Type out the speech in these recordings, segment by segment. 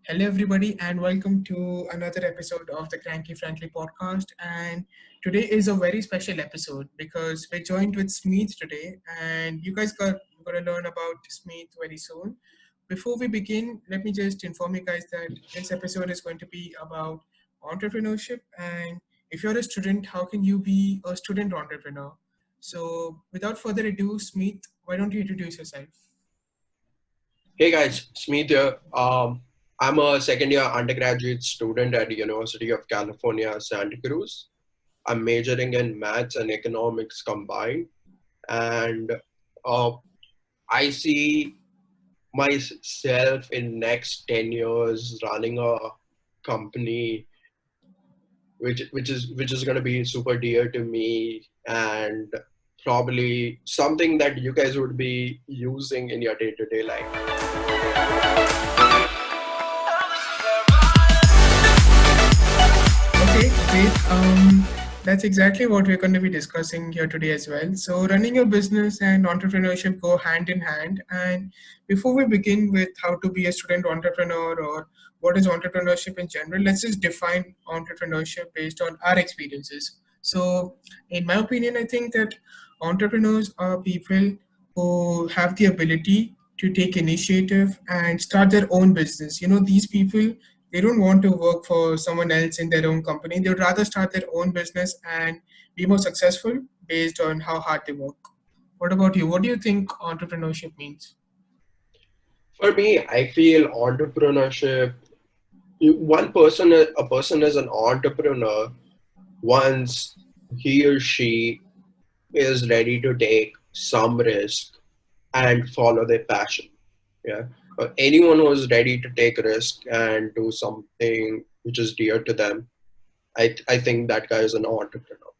Hello, everybody, and welcome to another episode of the Cranky Frankly podcast. And today is a very special episode because we're joined with Smeet today, and you guys got going to learn about Smeet very soon. Before we begin, let me just inform you guys that this episode is going to be about entrepreneurship. And if you're a student, how can you be a student entrepreneur? So, without further ado, Smeet, why don't you introduce yourself? Hey guys, Smeet here. I'm a second year undergraduate student at the University of California, Santa Cruz. I'm majoring in maths and economics combined, and uh, I see myself in next 10 years running a company which is going to be super dear to me and probably something that you guys would be using in your day-to-day life. Okay, great. That's exactly what we're going to be discussing here today as well. So, running a business and entrepreneurship go hand in hand. And before we begin with how to be a student entrepreneur or what is entrepreneurship in general, let's just define entrepreneurship based on our experiences. So, in my opinion, I think that entrepreneurs are people who have the ability to take initiative and start their own business. These people, they don't want to work for someone else in their own company. They would rather start their own business and be more successful based on how hard they work. What about you? What do you think entrepreneurship means? For me, I feel entrepreneurship. One person, a person is an entrepreneur once he or she is ready to take some risk and follow their passion. Yeah, anyone who is ready to take risk and do something which is dear to them, I think that guy is an entrepreneur.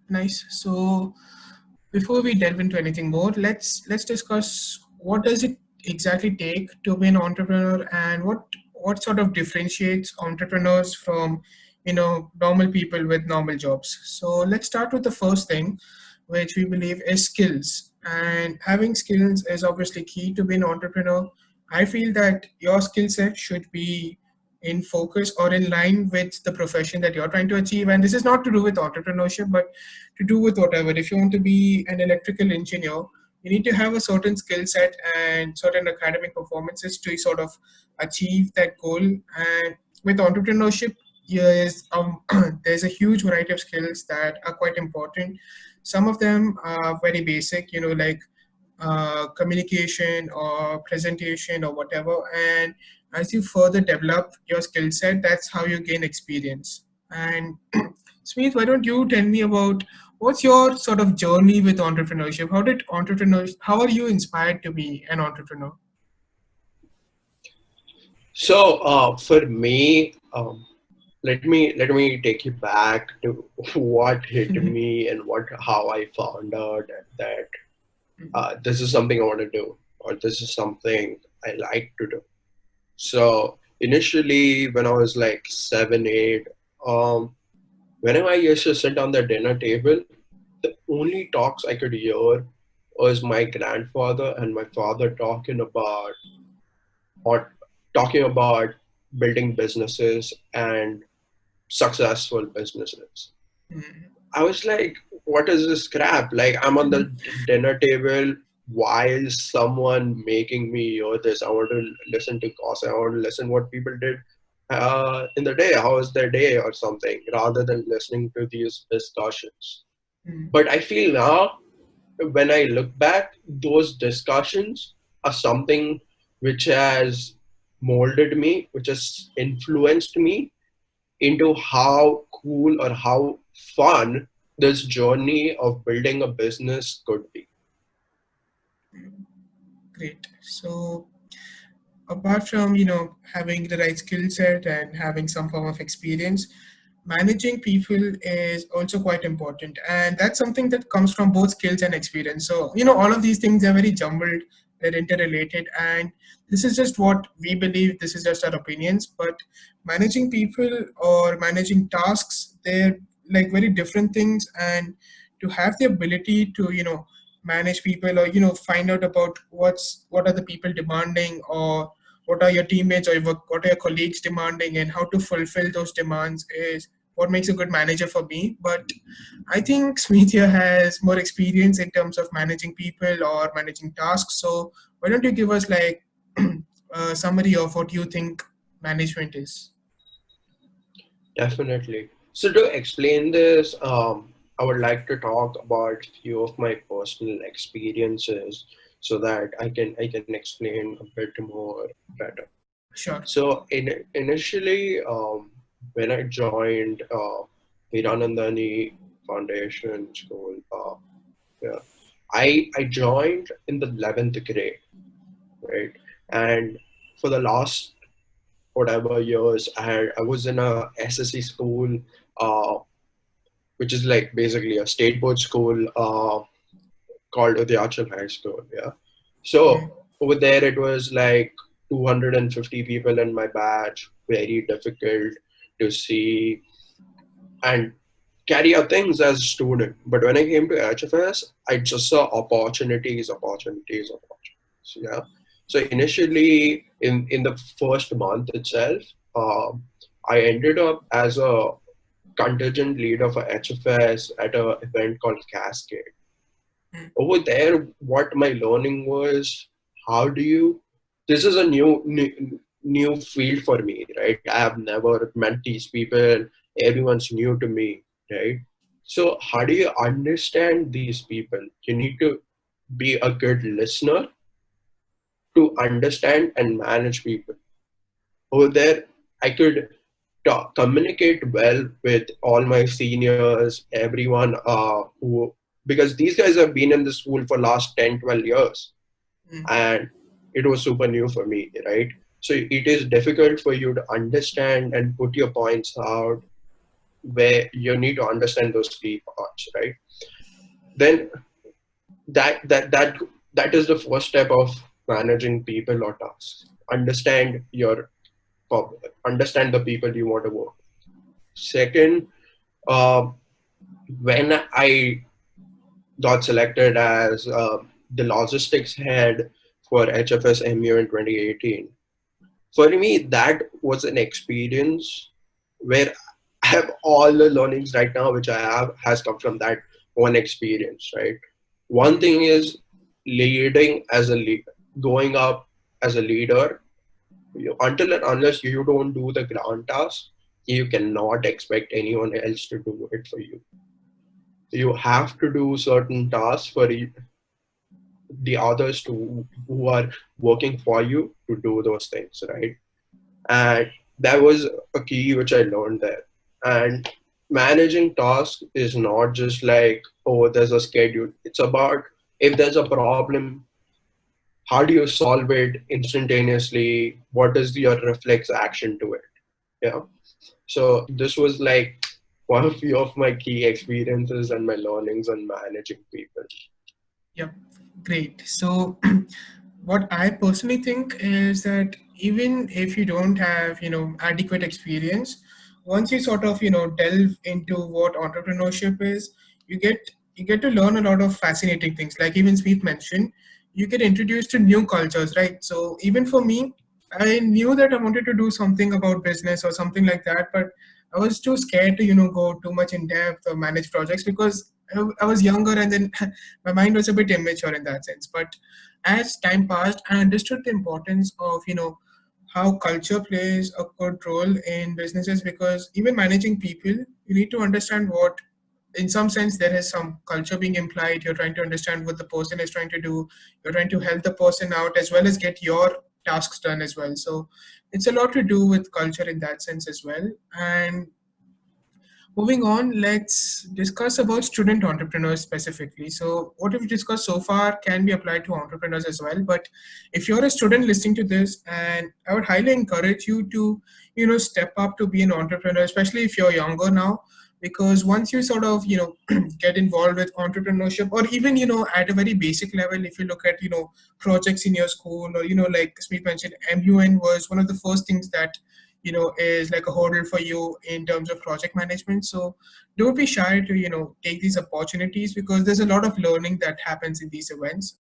Nice. So before we delve into anything more, let's discuss what does it exactly take to be an entrepreneur and what sort of differentiates entrepreneurs from normal people with normal jobs. So let's start with the first thing, which we believe is skills. And having skills is obviously key to be an entrepreneur. I feel that your skill set should be in focus or in line with the profession that you're trying to achieve. And this is not to do with entrepreneurship, but to do with whatever. If you want to be an electrical engineer, you need to have a certain skill set and certain academic performances to sort of achieve that goal. And with entrepreneurship, there's a huge variety of skills that are quite important. Some of them are very basic, like communication or presentation or whatever. And as you further develop your skill set, that's how you gain experience. And Smith, why don't you tell me about what's your sort of journey with entrepreneurship? How are you inspired to be an entrepreneur? So for me, let me take you back to what hit me and what how I found out that this is something I want to do or this is something I like to do. So initially, when I was like 7, 8, whenever I used to sit on the dinner table, the only talks I could hear was my grandfather and my father or talking about building businesses and successful businesses. I was like, what is this crap? Like, I'm on the dinner table. Why is someone making me hear this? I want to listen to gossip. I want to listen what people did in the day. How was their day or something, rather than listening to these discussions. But I feel now, when I look back, those discussions are something which has molded me, which has influenced me into how cool or how fun this journey of building a business could be. Great. So apart from having the right skill set and having some form of experience, managing people is also quite important, and that's something that comes from both skills and experience. So all of these things are very jumbled, they're interrelated, and this is just what we believe, this is just our opinions. But managing people or managing tasks, they're like very different things. And to have the ability to manage people, or find out about what are the people demanding, or what are your teammates or what are your colleagues demanding, and how to fulfill those demands is what makes a good manager for me. But I think Smeet here has more experience in terms of managing people or managing tasks. So why don't you give us like a summary of what you think management is? Definitely. So to explain this, I would like to talk about few of my personal experiences so that I can explain a bit more better. Sure. So initially, when I joined Hiranandani Foundation School, yeah, I joined in the 11th grade, right? And for the last whatever years, I was in a SSC school, uh, which is like basically a state board school called Udyachal High School. Yeah. So Mm, over there, it was like 250 people in my batch, very difficult to see and carry out things as a student. But when I came to HFS, I just saw opportunities, opportunities, opportunities. Yeah. So initially, in the first month itself, I ended up as a contingent leader for HFS at an event called Cascade. mm, Over there, what my learning was, how do you, this is a new field for me, right? I have never met these people. Everyone's new to me, right? So how do you understand these people? You need to be a good listener to understand and manage people. Over there, I could communicate well with all my seniors, everyone who, because these guys have been in the school for last 10, 12 years, mm, and it was super new for me, right? So it is difficult for you to understand and put your points out where you need to understand those key parts, right? Then that that that that is the first step of managing people or tasks. Understand your understand the people you want to work. Second, uh, when I got selected as the logistics head for HFS MU in 2018, for me, that was an experience where I have all the learnings right now, which I have, has come from that one experience, right? One mm. thing is leading as a lead, going up as a leader. Until and unless you don't do the ground task, you cannot expect anyone else to do it for you. You have to do certain tasks for the others to who are working for you to do those things, right? And that was a key which I learned there. And managing tasks is not just like, oh, there's a schedule. It's about, if there's a problem, how do you solve it instantaneously? What is your reflex action to it? Yeah. So this was like one of few of my key experiences and my learnings on managing people. Yep, great. So, what I personally think is that even if you don't have, adequate experience, once you sort of, delve into what entrepreneurship is, you get you get to learn a lot of fascinating things. Like even Sweet mentioned, you get introduced to new cultures, right? So even for me, I knew that I wanted to do something about business or something like that, but I was too scared to, go too much in depth or manage projects because I was younger, and then my mind was a bit immature in that sense. But as time passed, I understood the importance of how culture plays a good role in businesses, because even managing people, you need to understand what, in some sense, there is some culture being implied. You're trying to understand what the person is trying to do. You're trying to help the person out as well as get your tasks done as well. So it's a lot to do with culture in that sense as well. And moving on, let's discuss about student entrepreneurs specifically. So, what we've discussed so far can be applied to entrepreneurs as well. But if you're a student listening to this, and I would highly encourage you to, step up to be an entrepreneur, especially if you're younger now, because once you sort of, get involved with entrepreneurship, or even, at a very basic level, if you look at, projects in your school, or, like Smeet mentioned, MUN was one of the first things that is like a hurdle for you in terms of project management. So don't be shy to take these opportunities, because there's a lot of learning that happens in these events.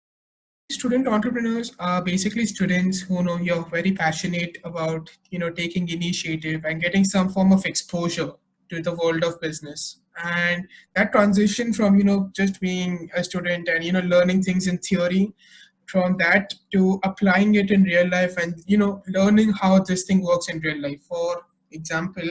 Student entrepreneurs are basically students who know you're very passionate about taking initiative and getting some form of exposure to the world of business. And that transition from just being a student and learning things in theory, from that to applying it in real life and learning how this thing works in real life. For example,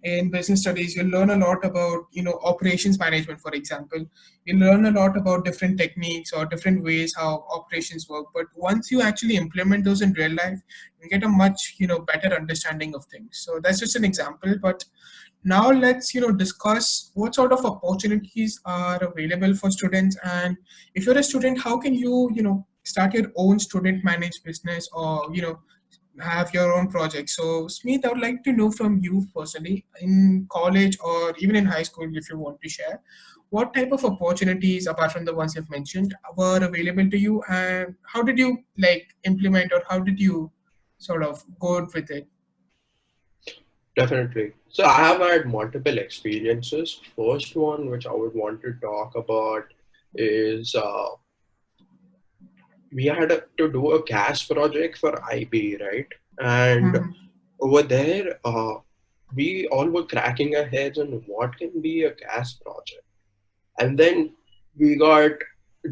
in business studies you'll learn a lot about operations management. For example, you learn a lot about different techniques or different ways how operations work, but once you actually implement those in real life, you get a much better understanding of things. So that's just an example. But now let's discuss what sort of opportunities are available for students. And if you're a student, how can you start your own student managed business, or have your own project. So Smeet, I would like to know from you personally, in college or even in high school, if you want to share, what type of opportunities apart from the ones you've mentioned were available to you, and how did you like implement, or how did you sort of go with it? Definitely. So I have had multiple experiences. First one, which I would want to talk about, is we had to do a gas project for IB, right? And Mhm. over there, we all were cracking our heads on what can be a gas project. And then we got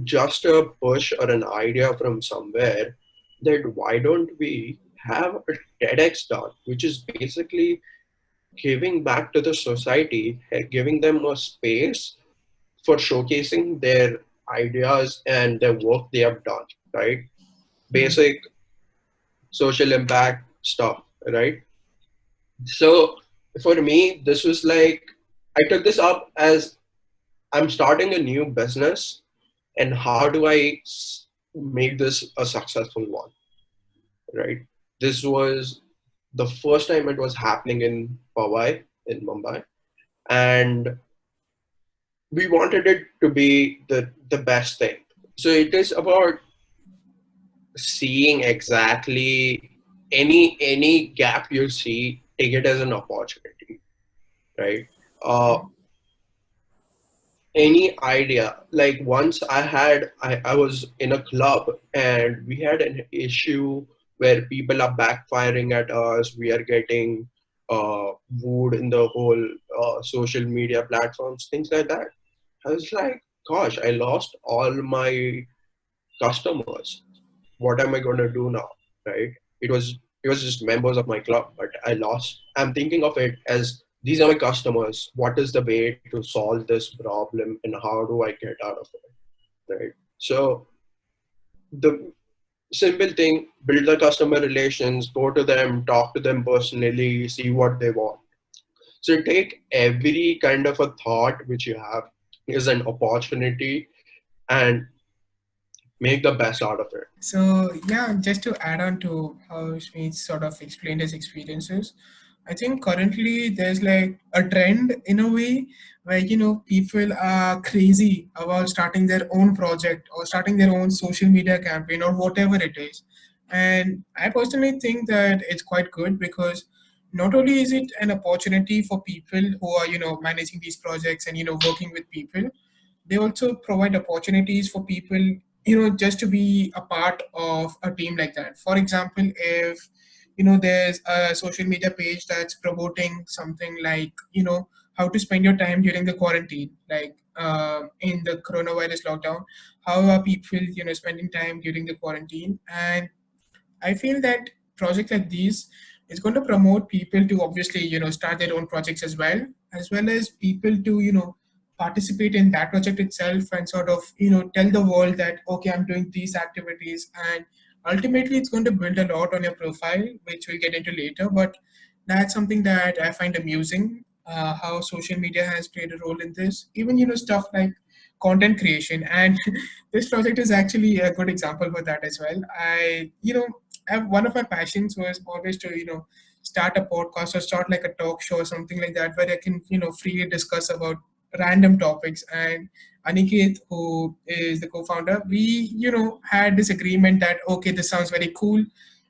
just a push or an idea from somewhere that why don't we have a TEDx talk, which is basically giving back to the society, giving them a space for showcasing their ideas and their work they have done, right? Mhm. Basic social impact stuff, right? So for me, this was like, I took this up as I'm starting a new business, and how do I make this a successful one, right? This was the first time it was happening in Powai, in Mumbai, and we wanted it to be the best thing. So it is about seeing exactly any gap you see, take it as an opportunity, right? Uh, any idea. Like once I was in a club and we had an issue where people are backfiring at us. We are getting wooed in the whole social media platforms, things like that. I was like, gosh, I lost all my customers. What am I going to do now? Right? It was just members of my club, but I lost. I'm thinking of it as these are my customers. What is the way to solve this problem, and how do I get out of it? Right? So the simple thing: build the customer relations, go to them, talk to them personally, see what they want. So take every kind of a thought which you have is an opportunity and make the best out of it. So yeah, just to add on to how Smith sort of explained his experiences, I think currently there's like a trend in a way where people are crazy about starting their own project or starting their own social media campaign or whatever it is. And I personally think that it's quite good, because not only is it an opportunity for people who are managing these projects and working with people, they also provide opportunities for people just to be a part of a team like that. For example, if there's a social media page that's promoting something like how to spend your time during the quarantine, like in the coronavirus lockdown, how are people spending time during the quarantine. And I feel that project like these is going to promote people to obviously start their own projects as well as people to participate in that project itself and sort of tell the world that okay, I'm doing these activities. And ultimately it's going to build a lot on your profile, which we'll get into later. But that's something that I find amusing, how social media has played a role in this. Even stuff like content creation, and this project is actually a good example for that as well. One of my passions was always to start a podcast or start like a talk show or something like that, where I can freely discuss about random topics. And Aniket, who is the co-founder, we had this agreement that okay, this sounds very cool.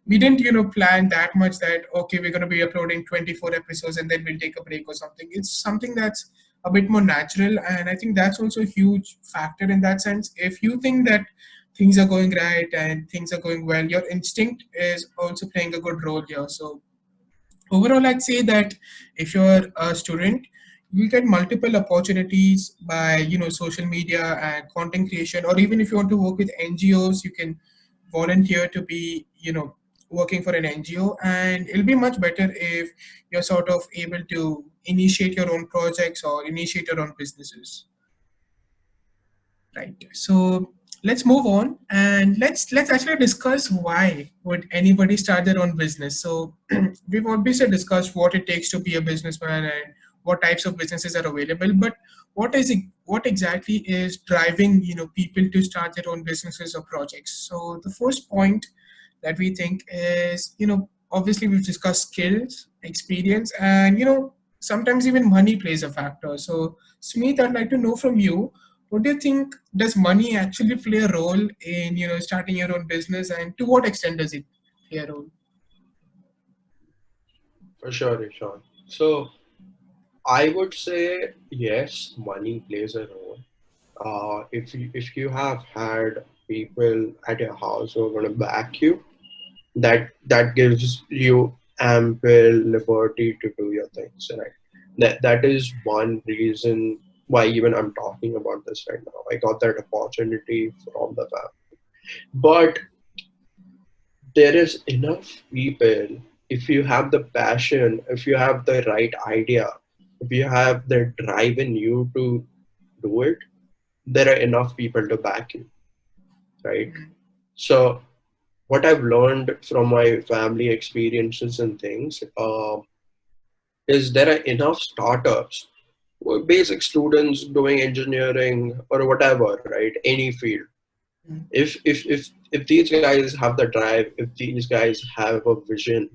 We didn't plan that much that okay, we're going to be uploading 24 episodes and then we'll take a break or something. It's something that's a bit more natural, and I think that's also a huge factor in that sense. If you think that things are going right and things are going well, your instinct is also playing a good role here. So overall, I'd say that if you're a student, you get multiple opportunities by social media and content creation, or even if you want to work with NGOs, you can volunteer to be working for an NGO, and it'll be much better if you're sort of able to initiate your own projects or initiate your own businesses. Right. So let's move on and let's actually discuss why would anybody start their own business. So we've obviously discussed what it takes to be a businessman and what types of businesses are available, but what exactly is driving people to start their own businesses or projects? So the first point that we think is, obviously we've discussed skills, experience, and sometimes even money plays a factor. So Smeet, I'd like to know from you, what do you think, does money actually play a role in starting your own business, and to what extent does it play a role? For sure, Eshaan. So I would say yes, money plays a role. If you have had people at your house who are going to back you, that gives you ample liberty to do your things, right? That is one reason why even I'm talking about this right now. I got that opportunity from the family. But there is enough people, if you have the passion, if you have the right idea, if you have the drive in you to do it, there are enough people to back you, right? So what I've learned from my family experiences and things, is there are enough startups, basic students doing engineering or whatever, right? Any field. If these guys have the drive, if these guys have a vision,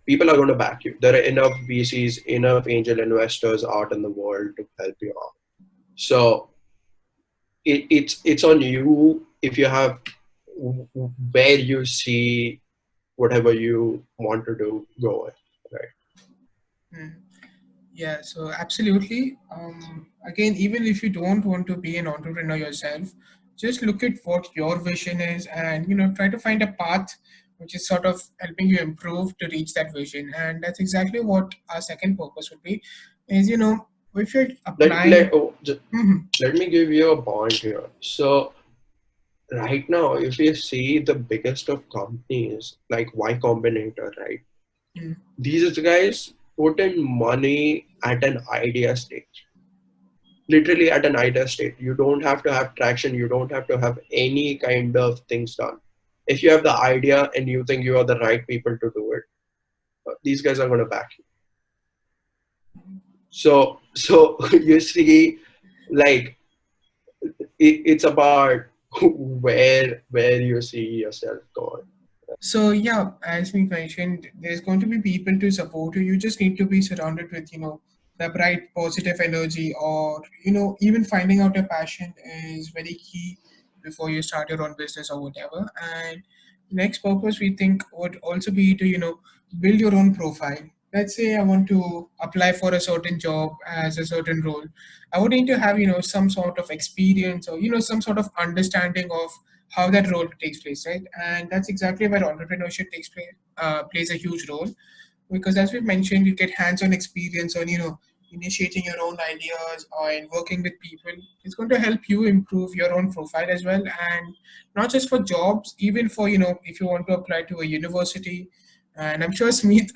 people are going to back you. There are enough VCs, enough angel investors out in the world to help you out. So it's on you if you have where you see whatever you want to do going, right? Mm. Yeah, so absolutely. Again, even if you don't want to be an entrepreneur yourself, just look at what your vision is, and try to find a path which is sort of helping you improve to reach that vision. And that's exactly what our second purpose would be. Is if you're Let let applying. oh, just, Mhm, let me give you a point here. So right now, if you see the biggest of companies like Y Combinator, right? mhm, These guys put in money at an idea stage, literally at an idea stage. You don't have to have traction. You don't have to have any kind of things done. If you have the idea and you think you are the right people to do it, these guys are going to back you. So you see, like it's about where you see yourself going. So yeah, as we mentioned, there's going to be people to support you. You just need to be surrounded with, the bright positive energy, or even finding out your passion is very key before you start your own business or whatever. And next purpose we think would also be to, build your own profile. Let's say I want to apply for a certain job as a certain role. I would need to have, some sort of experience, or, some sort of understanding of how that role takes place, right? And that's exactly where entrepreneurship plays a huge role, because as we've mentioned, you get hands-on experience on initiating your own ideas and working with people. It's going to help you improve your own profile as well, and not just for jobs, even for if you want to apply to a university. And I'm sure Smith,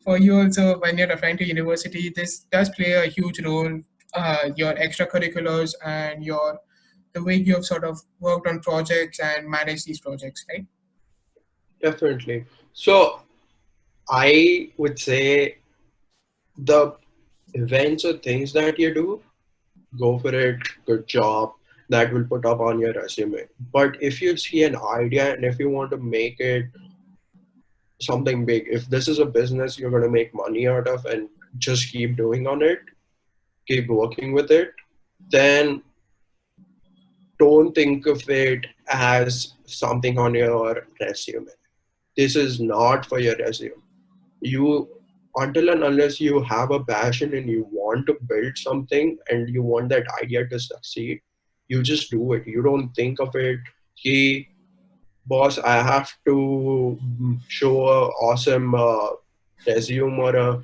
for you also, when you're applying to university, this does play a huge role. Your extracurriculars and your the way you have sort of worked on projects and managed these projects, right? Definitely. So I would say the events or things that you do, go for it, good job. That will put up on your resume. But if you see an idea and if you want to make it something big, if this is a business you're going to make money out of and just keep doing on it, keep working with it, then don't think of it as something on your resume. This is not for your resume. You, until and unless you have a passion and you want to build something and you want that idea to succeed, You just do it. You don't think of it. He, boss, I have to show a awesome resume or a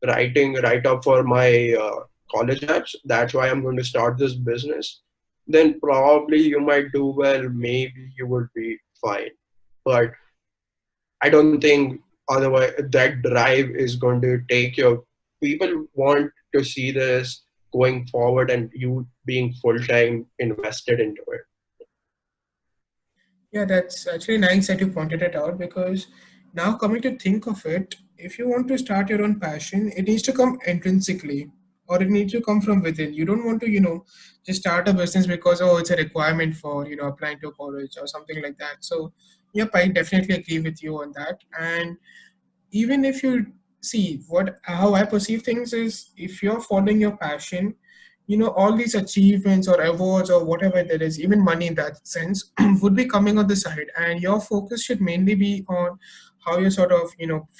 writing write up for my college apps. That's why I'm going to start this business. Then probably you might do well. Maybe you would be fine. But I don't think otherwise that drive is going to take your people want to see this going forward and you being full time invested into it. Yeah, that's actually nice that you pointed it out because now coming to think of it, if you want to start your own passion, it needs to come intrinsically or it needs to come from within. You don't want to, just start a business because, oh, it's a requirement for, applying to college or something like that. So, yep, I definitely agree with you on that. And even if you see what how I perceive things is if you're following your passion, all these achievements or awards or whatever there is, even money in that sense, would be coming on the side, and your focus should mainly be on how you're sort of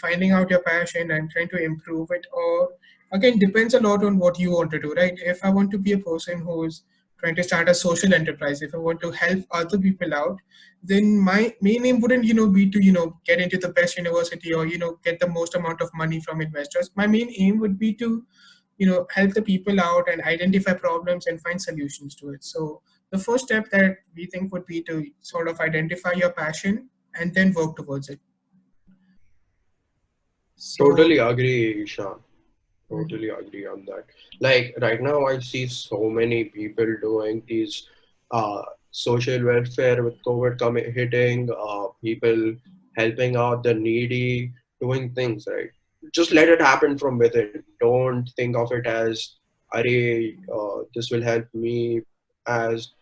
finding out your passion and trying to improve it. Or again, depends a lot on what you want to do, right? If I want to be a person who's trying to start a social enterprise, if I want to help other people out, then my main aim wouldn't be to get into the best university or get the most amount of money from investors. My main aim would be to help the people out and identify problems and find solutions to it. So the first step that we think would be to sort of identify your passion and then work towards it. So Totally agree, Ishan. mhm. Totally agree on that. Like right now, I see so many people doing these social welfare with COVID coming hitting, people helping out the needy, doing things right. Just let it happen from within. Don't think of it as, "Arey, this will help me as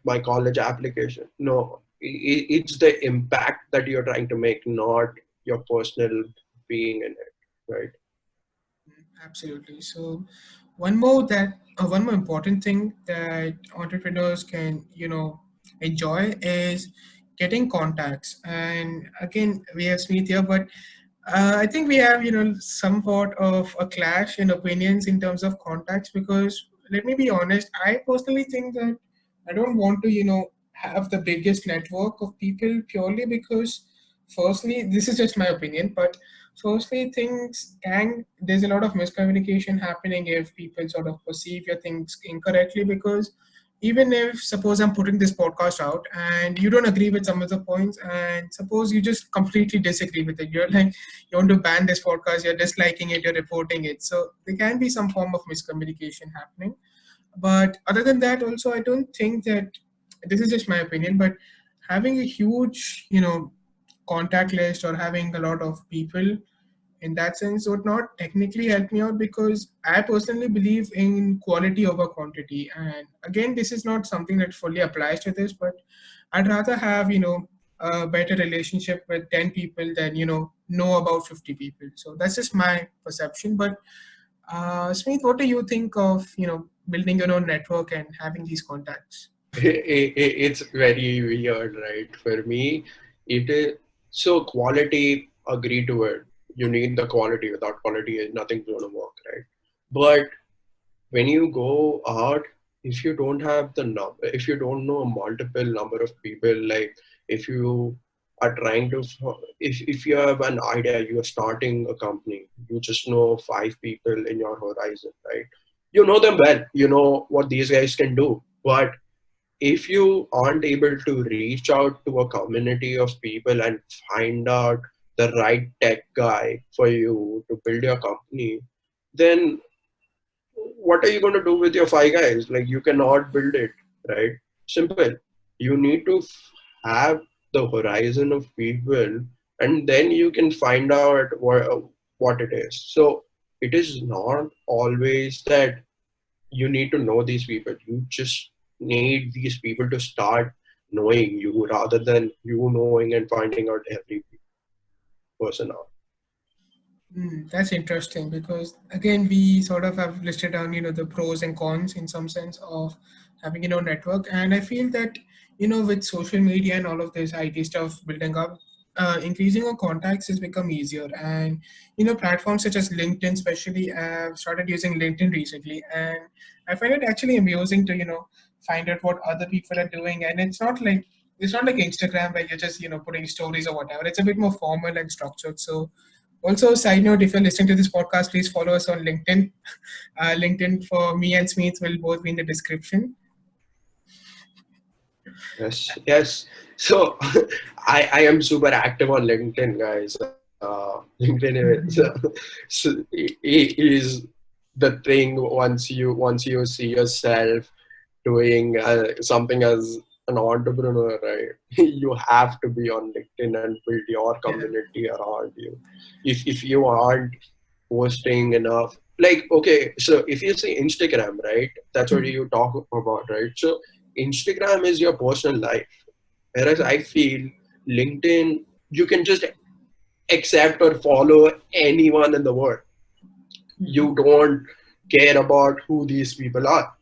my college application." No, it's the impact that you're trying to make, not your personal being in it, right? Absolutely. So one more important thing that entrepreneurs can enjoy is getting contacts. And again, we have Smeet here, but I think we have somewhat of a clash in opinions in terms of contacts because let me be honest, I personally think that I don't want to have the biggest network of people purely because firstly, this is just my opinion, but firstly, things can there's a lot of miscommunication happening if people sort of perceive your things incorrectly because even if suppose I'm putting this podcast out and you don't agree with some of the points and suppose you just completely disagree with it, you're like you want to ban this podcast, you're disliking it, you're reporting it, so there can be some form of miscommunication happening. But other than that also I don't think that this is just my opinion, but having a huge contact list or having a lot of people in that sense would not technically help me out because I personally believe in quality over quantity. And again, this is not something that fully applies to this, but I'd rather have a better relationship with 10 people than know about 50 people. So that's just my perception. But Smith, what do you think of building your own network and having these contacts? It's very weird, right? For me, it is so quality, agree to it. You need the quality. Without quality, nothing's gonna work, right? But when you go out, if you don't have the number, if you don't know a multiple number of people, like if you are trying to, if you have an idea, you're starting a company, you just know five people in your horizon, right? You know them well, you know what these guys can do, but if you aren't able to reach out to a community of people and find out the right tech guy for you to build your company, then what are you going to do with your five guys? Like, you cannot build it, right? Simple. You need to have the horizon of people, and then you can find out what it is. So it is not always that you need to know these people. You just need these people to start knowing you rather than you knowing and finding out every person out. That's interesting because again we sort of have listed down the pros and cons in some sense of having network, and I feel that with social media and all of this IT stuff building up, increasing our contacts has become easier, and platforms such as LinkedIn especially have started using LinkedIn recently, and I find it actually amusing to find out what other people are doing. And it's not like Instagram where you're just putting stories or whatever. It's a bit more formal and structured. So also, side note, if you're listening to this podcast, please follow us on LinkedIn. LinkedIn for me and Smeet will both be in the description. Yes, yes. So I am super active on LinkedIn, guys. LinkedIn is is the thing. Once you see yourself doing something as an entrepreneur, right? You have to be on LinkedIn and build your Yeah. community around you. If you aren't posting enough, like, okay, so if you see Instagram, right? That's what you talk about, right? So Instagram is your personal life, whereas I feel LinkedIn, you can just accept or follow anyone in the world. You don't care about who these people are.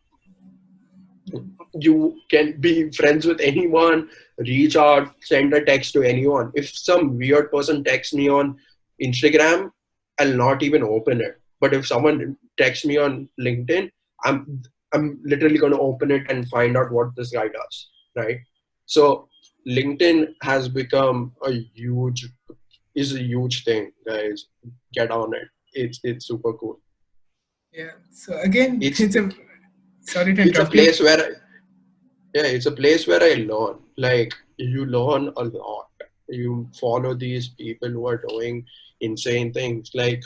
You can be friends with anyone, reach out, send a text to anyone. If some weird person texts me on Instagram, I'll not even open it. But if someone texts me on LinkedIn, I'm I'm literally going to open it and find out what this guy does, right? So LinkedIn has become a huge thing, guys. Get on it. It's super cool. Yeah. So again, It's it's a sorry to it's a interrupt you. place where yeah, it's a place where I learn. Like, you learn a lot. You follow these people who are doing insane things. Like,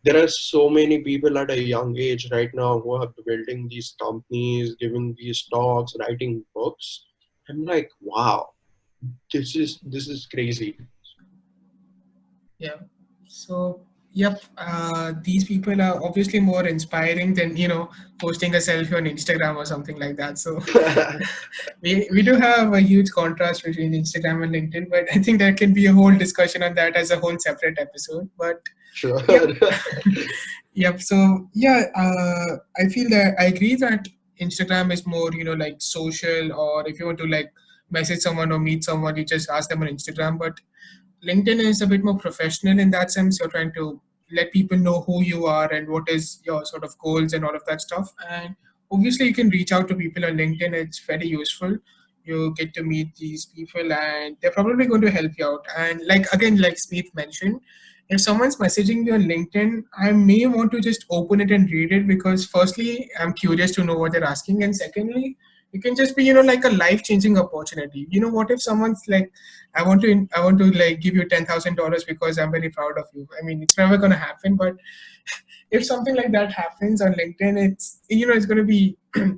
there are so many people at a young age right now who are building these companies, giving these talks, writing books. I'm like, wow, this is crazy. Yeah. So, yep, these people are obviously more inspiring than, posting a selfie on Instagram or something like that. So, we do have a huge contrast between Instagram and LinkedIn, but I think there can be a whole discussion on that as a whole separate episode. But, Sure. yep. Yep. So, yeah, I feel that I agree that Instagram is more, like social, or if you want to like message someone or meet someone, you just ask them on Instagram. But LinkedIn is a bit more professional in that sense. You're trying to let people know who you are and what is your sort of goals and all of that stuff. And obviously, you can reach out to people on LinkedIn. It's very useful. You get to meet these people, and they're probably going to help you out. And like again, like Smeet mentioned, if someone's messaging me on LinkedIn, I may want to just open it and read it because firstly, I'm curious to know what they're asking, and secondly, it can just be like a life changing opportunity. What if someone's like, I want to like give you $10,000 because I'm very proud of you. I mean, it's never gonna happen, but if something like that happens on LinkedIn, it's gonna be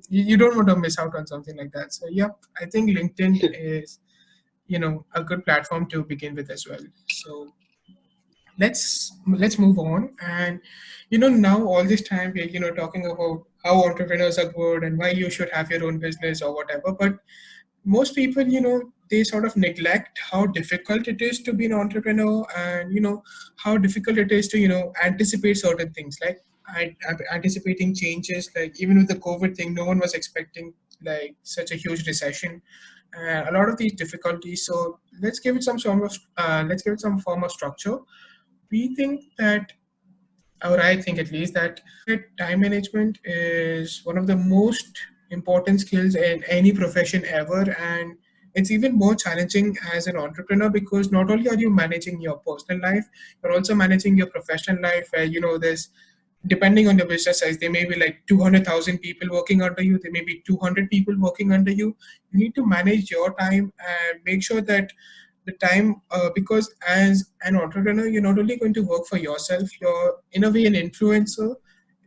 you don't want to miss out on something like that. So yeah, I think LinkedIn is a good platform to begin with as well. So let's move on. And now all this time we're talking about how entrepreneurs are good and why you should have your own business or whatever, but most people, they sort of neglect how difficult it is to be an entrepreneur, and how difficult it is to anticipate certain things, like anticipating changes. Like even with the COVID thing, no one was expecting like such a huge recession, a lot of these difficulties. So let's give it some form of structure. We think that, or I think at least, that time management is one of the most important skills in any profession ever. And it's even more challenging as an entrepreneur because not only are you managing your personal life, you're also managing your professional life, where there's, depending on your business size, there may be like 200,000 people working under you, there may be 200 people working under you. You need to manage your time and make sure that the time, because as an entrepreneur, you're not only going to work for yourself, you're in a way an influencer.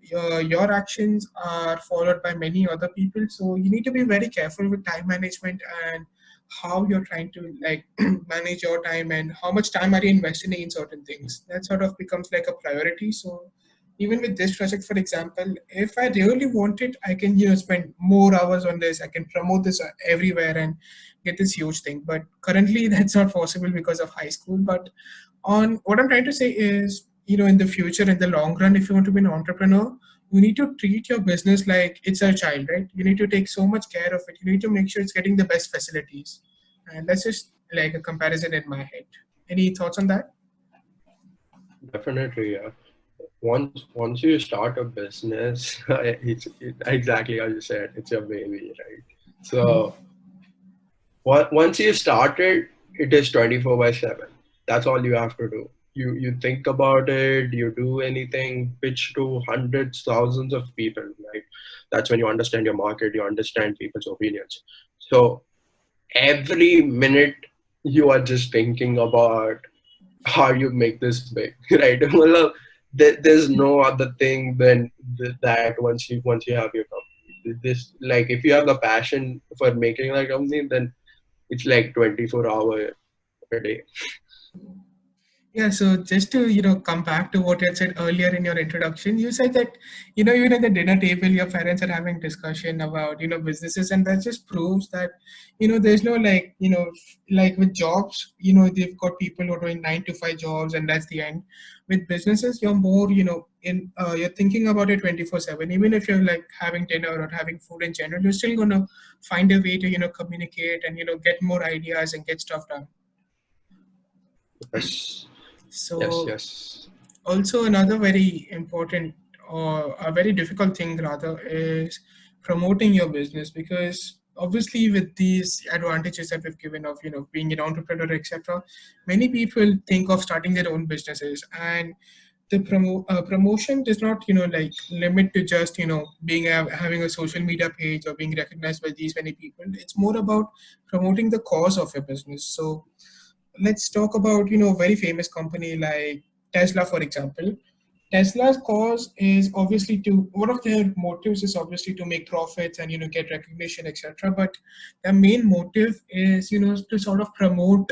Your actions are followed by many other people, so you need to be very careful with time management and how you're trying to like manage your time and how much time are you investing in certain things. That sort of becomes like a priority. So even with this project, for example, if I really want it, I can spend more hours on this, I can promote this everywhere and get this huge thing. But currently that's not possible because of high school. But on what I'm trying to say is, in the future, in the long run, if you want to be an entrepreneur, you need to treat your business like it's a child, right? You need to take so much care of it. You need to make sure it's getting the best facilities. And that's just like a comparison in my head. Any thoughts on that? Definitely, yeah. Once you start a business, exactly as you said, it's your baby, right? So once you start it, it is 24/7. That's all you have to do. You think about it, you do anything, pitch to hundreds, thousands of people, right? That's when you understand your market, you understand people's opinions. So every minute you are just thinking about how you make this big, right? Well, there's no other thing than that. Once you have your company, this, like, if you have the passion for making a company, then it's like 24-hour a day. Yeah, so just to come back to what you had said earlier in your introduction, you said that even at the dinner table, your parents are having discussion about businesses, and that just proves that there's no like like with jobs, they've got people who are doing 9 to 5 jobs, and that's the end. With businesses, you're more in you're thinking about it 24/7. Even if you're like having dinner or having food in general, you're still gonna find a way to communicate and get more ideas and get stuff done. Yes, yes, So yes. also another very important or a very difficult thing rather is promoting your business, because obviously with these advantages that we've given of being an entrepreneur, etc., many people think of starting their own businesses, and the promotion does not like limit to just being having a social media page or being recognized by these many people. It's more about promoting the cause of your business. So let's talk about very famous company like Tesla, for example. Tesla's cause is obviously to one of their motives is obviously to make profits and get recognition, etc. But their main motive is to sort of promote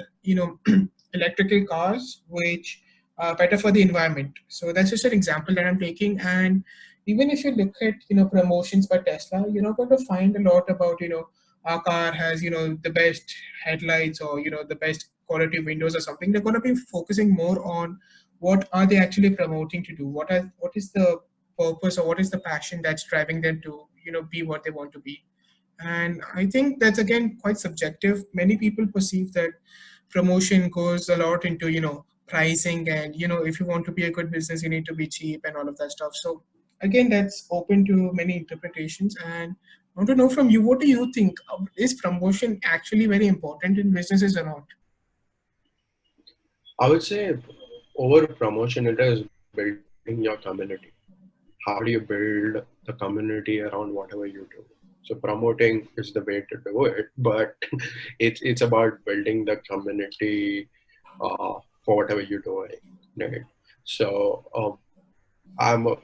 electrical cars, which are better for the environment. So that's just an example that I'm taking. And even if you look at promotions by Tesla, you're not going to find a lot about our car has the best headlights or the best quality windows or something. They're going to be focusing more on what are they actually promoting to do, what is the purpose or what is the passion that's driving them to be what they want to be. And I think that's again quite subjective. Many people perceive that promotion goes a lot into pricing, and if you want to be a good business you need to be cheap and all of that stuff. So again, that's open to many interpretations. And I want to know from you, what do you think, is promotion actually very important in businesses or not? I would say over promotion, it is building your community. How do you build the community around whatever you do? So promoting is the way to do it, but it's about building the community for whatever you're doing, right? So I'm a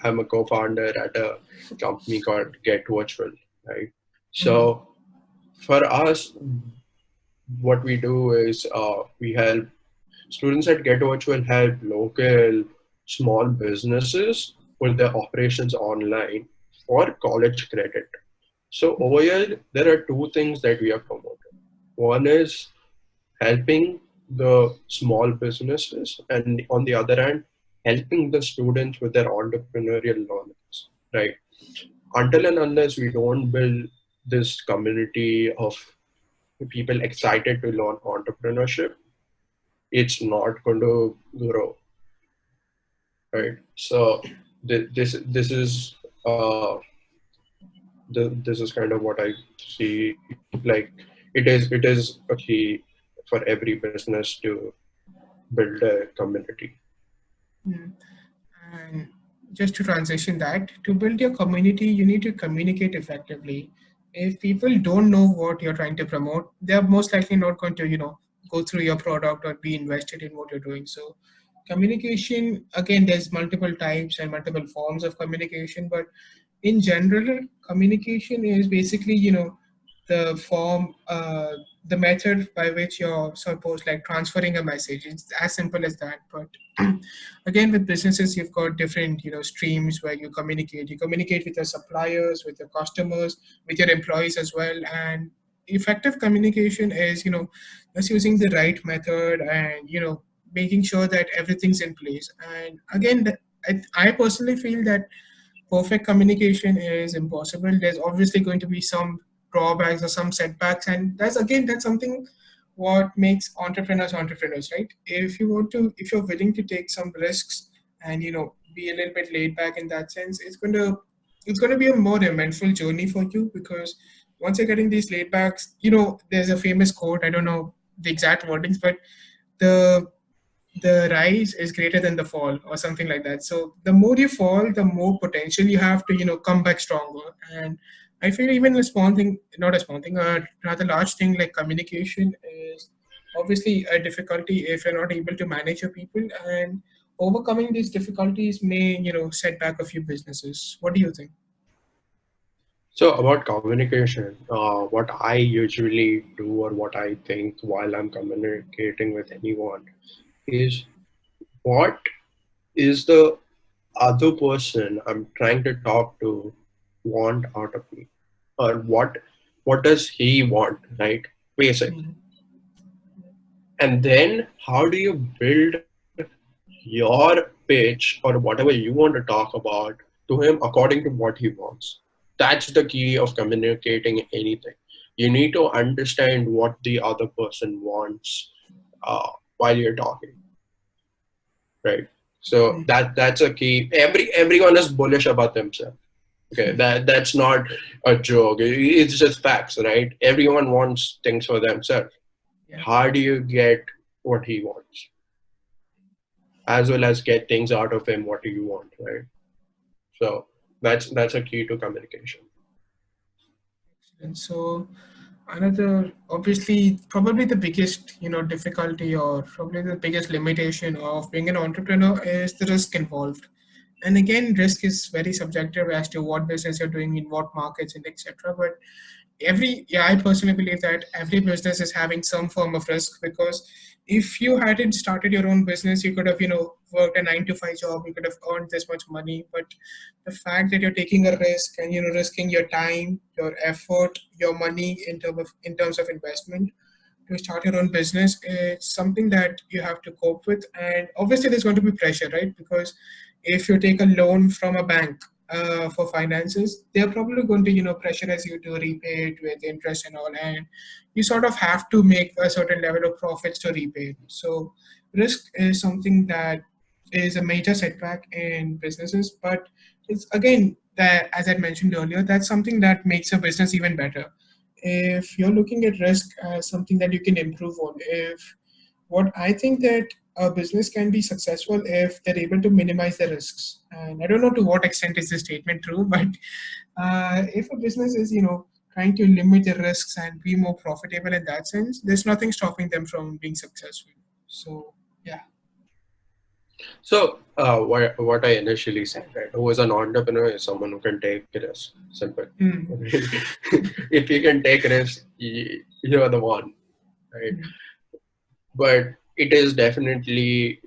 I'm a co-founder at a company called Get Virtual, right? Mhm. So for us, what we do is we help students at Get Virtual help local small businesses put their operations online for college credit. So over here, there are two things that we are promoting. One is helping the small businesses, and on the other hand, helping the students with their entrepreneurial learnings, right? Until and unless we don't build this community of people excited to learn entrepreneurship, it's not going to grow, right? So this is this is kind of what I see. Like it is a key for every business to build a community. Mm. And just to transition that, to build your community, you need to communicate effectively. If people don't know what you're trying to promote, they're most likely not going to, go through your product or be invested in what you're doing. So, communication, again, there's multiple types and multiple forms of communication, but in general, communication is basically, the form, the method by which you're supposed like transferring a message. It's as simple as that. But again, with businesses, you've got different, streams where you communicate. You communicate with your suppliers, with your customers, with your employees as well. And effective communication is, just using the right method and, making sure that everything's in place. And again, I personally feel that perfect communication is impossible. There's obviously going to be some drawbacks or some setbacks, and that's something what makes entrepreneurs entrepreneurs, right? If you're willing to take some risks and be a little bit laid back in that sense, it's going to be a more eventful journey for you, because once you're getting these laid backs, there's a famous quote. I don't know the exact wordings, but the the rise is greater than the fall, or something like that. So the more you fall, the more potential you have to come back stronger. And I feel even a small thing, not a small thing, a rather large thing like communication is obviously a difficulty if you're not able to manage your people, and overcoming these difficulties may set back a few businesses. What do you think? So about communication, what I usually do or what I think while I'm communicating with anyone is, what is the other person I'm trying to talk to want out of me, or what does he want, right? Basic. Mhm. And then how do you build your pitch or whatever you want to talk about to him according to what he wants? That's the key of communicating anything. You need to understand what the other person wants while you're talking, right? So that's a key. Everyone is bullish about themselves. Okay, that's not a joke. It's just facts, right? Everyone wants things for themselves. Yeah. How do you get what he wants, as well as get things out of him what you want, right? So that's a key to communication. And so another, obviously, probably the biggest difficulty, or probably the biggest limitation of being an entrepreneur, is the risk involved. And again, risk is very subjective as to what business you're doing, in what markets, and etc. But I personally believe that every business is having some form of risk, because if you hadn't started your own business, you could have worked a 9 to 5 job, you could have earned this much money. But the fact that you're taking a risk, and risking your time, your effort, your money, in terms of investment, to start your own business, it's something that you have to cope with. And obviously there's going to be pressure, right? Because if you take a loan from a bank for finances, they're probably going to pressurize you to repay it with interest and all, and you sort of have to make a certain level of profits to repay it. So risk is something that is a major setback in businesses. But it's again, that, as I mentioned earlier, that's something that makes a business even better. If you're looking at risk as something that you can improve on, if what I think that a business can be successful if they're able to minimize the risks. And I don't know to what extent is this statement true, but if a business is trying to limit the risks and be more profitable in that sense, there's nothing stopping them from being successful. So yeah. So what I initially said, right? Who is an entrepreneur is someone who can take risk. Simple. Mm. If you can take risk, you're the one, right? Mm. But it is definitely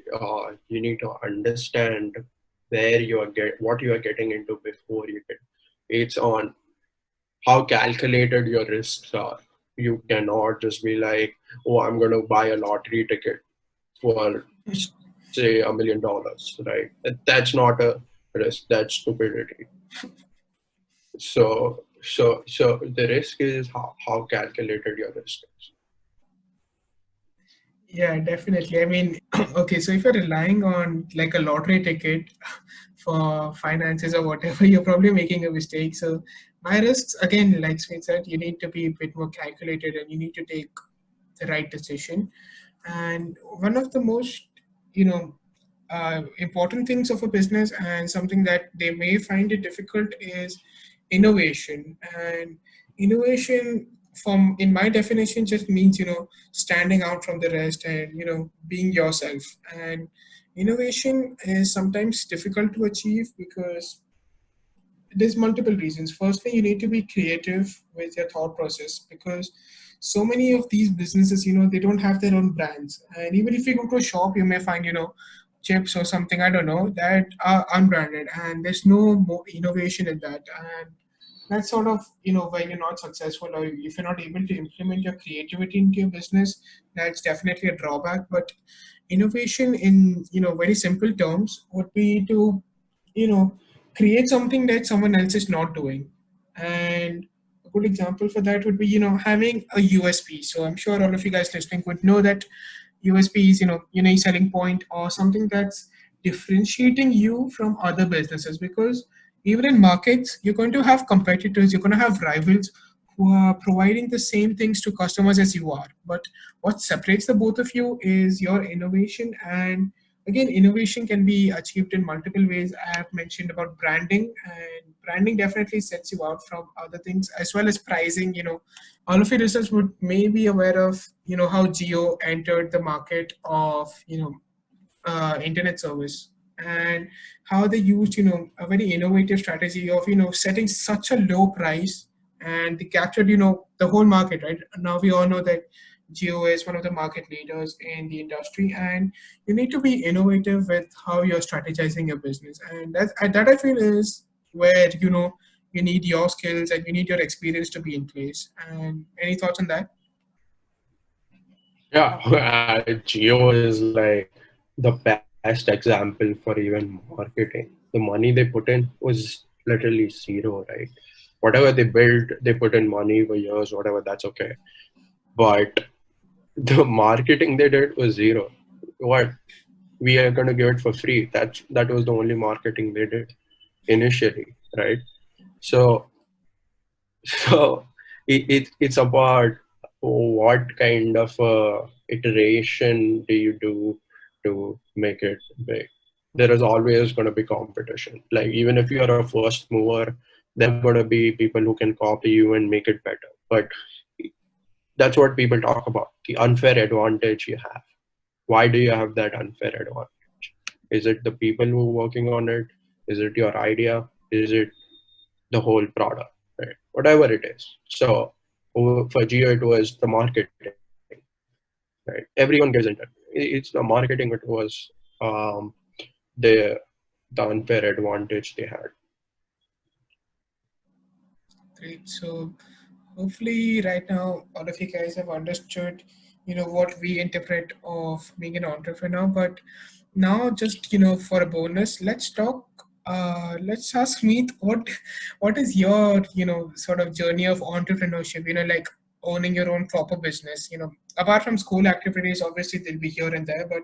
you need to understand where you are what you are getting into before you get. It's on how calculated your risks are. You cannot just be like, oh, I'm going to buy a lottery ticket for say $1 million, right? That's not a risk. That's stupidity. So the risk is how calculated your risk is. Yeah, definitely. I mean, okay, so if you're relying on like a lottery ticket for finances or whatever, you're probably making a mistake. So my risks, again, like Smeet said, you need to be a bit more calculated, and you need to take the right decision. And one of the most, you know, important things of a business, and something that they may find it difficult, is innovation. And innovation, from in my definition, just means standing out from the rest, and being yourself. And innovation is sometimes difficult to achieve because there's multiple reasons. Firstly, you need to be creative with your thought process, because so many of these businesses, they don't have their own brands. And even if you go to a shop, you may find, chips or something, I don't know, that are unbranded, and there's no more innovation in that. And that's sort of, why you're not successful, or if you're not able to implement your creativity into your business, that's definitely a drawback. But innovation, in very simple terms, would be to you know create something that someone else is not doing. And good example for that would be, having a USP. So I'm sure all of you guys listening would know that USP is, unique selling point or something that's differentiating you from other businesses. Because even in markets, you're going to have competitors, you're going to have rivals who are providing the same things to customers as you are. But what separates the both of you is your innovation. And again, innovation can be achieved in multiple ways. I have mentioned about branding, and branding definitely sets you out from other things, as well as pricing. All of your listeners would may be aware of, how Geo entered the market of, internet service, and how they used, a very innovative strategy of, setting such a low price, and they captured, the whole market. Right now we all know that Geo is one of the market leaders in the industry, and you need to be innovative with how you're strategizing your business. And that I feel is where, you need your skills and you need your experience to be in place. And any thoughts on that? Yeah, Geo is like the best example for even marketing. The money they put in was literally zero, right? Whatever they built, they put in money for years, whatever, that's okay. But the marketing they did was zero. What? We are going to give it for free. That was the only marketing they did initially, right? So So it's about what kind of iteration do you do to make it big. There is always going to be competition. Like even if you're a first mover, there are going to be people who can copy you and make it better. But that's what people talk about, the unfair advantage you have. Why do you have that unfair advantage? Is it the people who are working on it? Is it your idea? Is it the whole product, right? Whatever it is. So for Geo, it was the marketing, right? Everyone gives into it. It's the marketing. It was um, the the unfair advantage they had. Great. So hopefully right now all of you guys have understood, what we interpret of being an entrepreneur. But now just, for a bonus, let's ask Meet, what is your, sort of journey of entrepreneurship, like owning your own proper business, apart from school activities, obviously they'll be here and there, but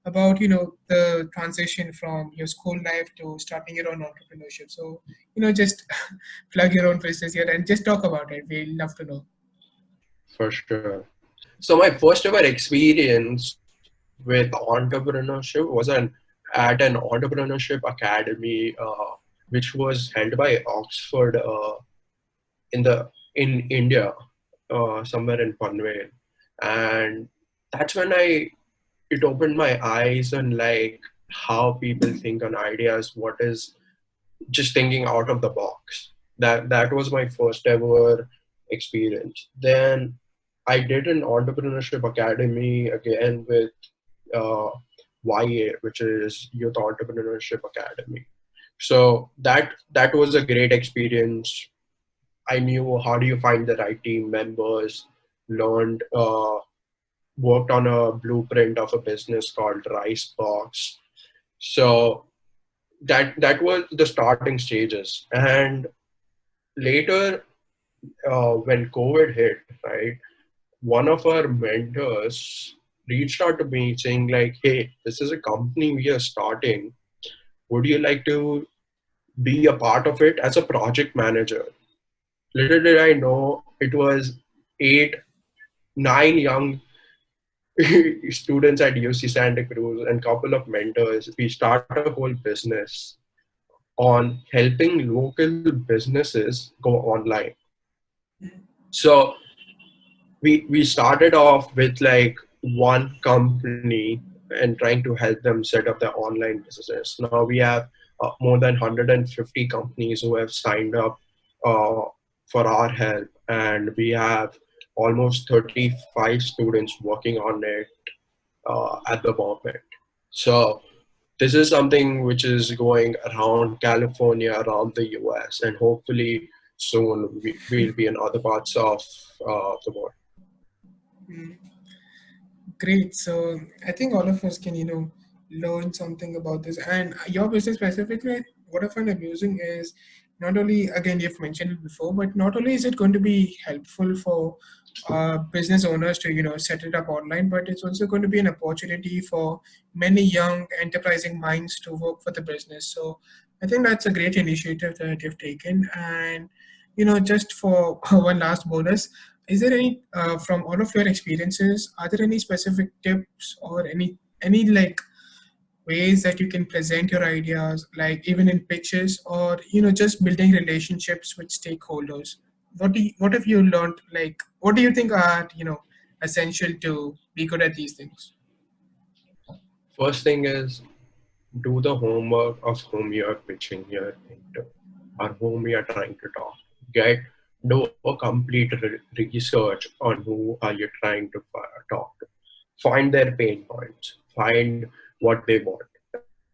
about, the transition from your school life to starting your own entrepreneurship. So, just plug your own business here and just talk about it. We'll love to know. For sure. So my first ever experience with entrepreneurship was at an entrepreneurship academy, which was held by Oxford in India, somewhere in Panvel, and that's when I it opened my eyes on like how people think on ideas. What is just thinking out of the box. That was my first ever experience. Then I did an entrepreneurship academy again with YA, which is Youth Entrepreneurship Academy. So that was a great experience. I knew how do you find the right team members, learned, worked on a blueprint of a business called Rice Box. So that was the starting stages. And later, when COVID hit, right, one of our mentors reached out to me saying like, "Hey, this is a company we are starting. Would you like to be a part of it as a project manager?" Little did I know it was 9 young students at UC Santa Cruz and couple of mentors. We start a whole business on helping local businesses go online. So we started off with like one company and trying to help them set up their online businesses. Now we have more than 150 companies who have signed up uh, for our help, and we have almost 35 students working on it at the moment. So this is something which is going around California, around the US, and hopefully soon we'll be in other parts of the world. Mm, great. So I think all of us can, learn something about this. And your business specifically, what I find amusing is not only, again, you've mentioned it before, but not only is it going to be helpful for business owners to set it up online, but it's also going to be an opportunity for many young enterprising minds to work for the business. So I think that's a great initiative that you've taken. And just for one last bonus, is there any from all of your experiences, are there any specific tips or any like ways that you can present your ideas, like even in pitches, or just building relationships with stakeholders? What have you learned, like what do you think are essential to be good at these things? First thing is, do the homework of whom you are pitching here into, or whom you are trying to talk. Get Do a complete research on who are you trying to talk to. Find their pain points. Find what they want.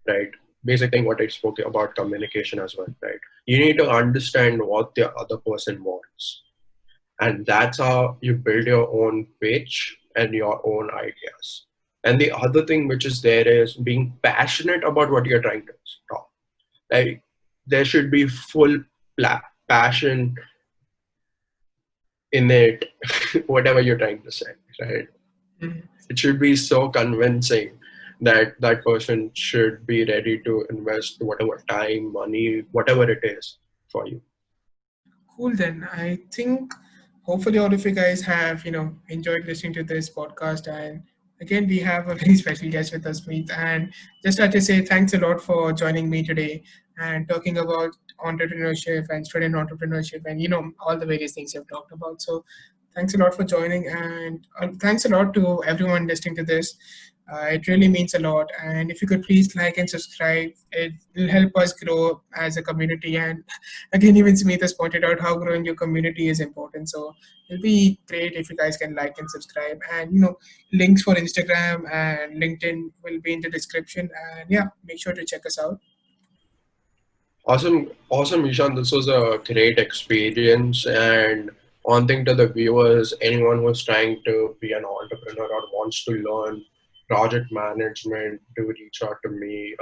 Right. Basic thing what I spoke about communication as well. Right. You need to understand what the other person wants, and that's how you build your own pitch and your own ideas. And the other thing which is there is being passionate about what you're trying to talk. Like, there should be full passion in it, whatever you're trying to say, right? Mhm. It should be so convincing that that person should be ready to invest whatever time, money, whatever it is for you. Cool, then. I think hopefully all of you guys have, enjoyed listening to this podcast. And again, we have a very special guest with us, Meet. And just like to say thanks a lot for joining me today and talking about entrepreneurship and student entrepreneurship and, all the various things you've talked about. So thanks a lot for joining. And thanks a lot to everyone listening to this. It really means a lot. And if you could please like and subscribe, it will help us grow as a community. And again, even Smeet has pointed out how growing your community is important. So it'll be great if you guys can like and subscribe. And links for Instagram and LinkedIn will be in the description. And yeah, make sure to check us out. Awesome, awesome, Ishan. This was a great experience. And one thing to the viewers, anyone who's trying to be an entrepreneur or wants to learn project management, do reach out to me.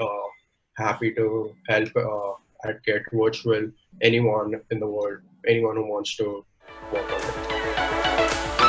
Happy to help at Get Virtual. Anyone in the world, anyone who wants to work on it.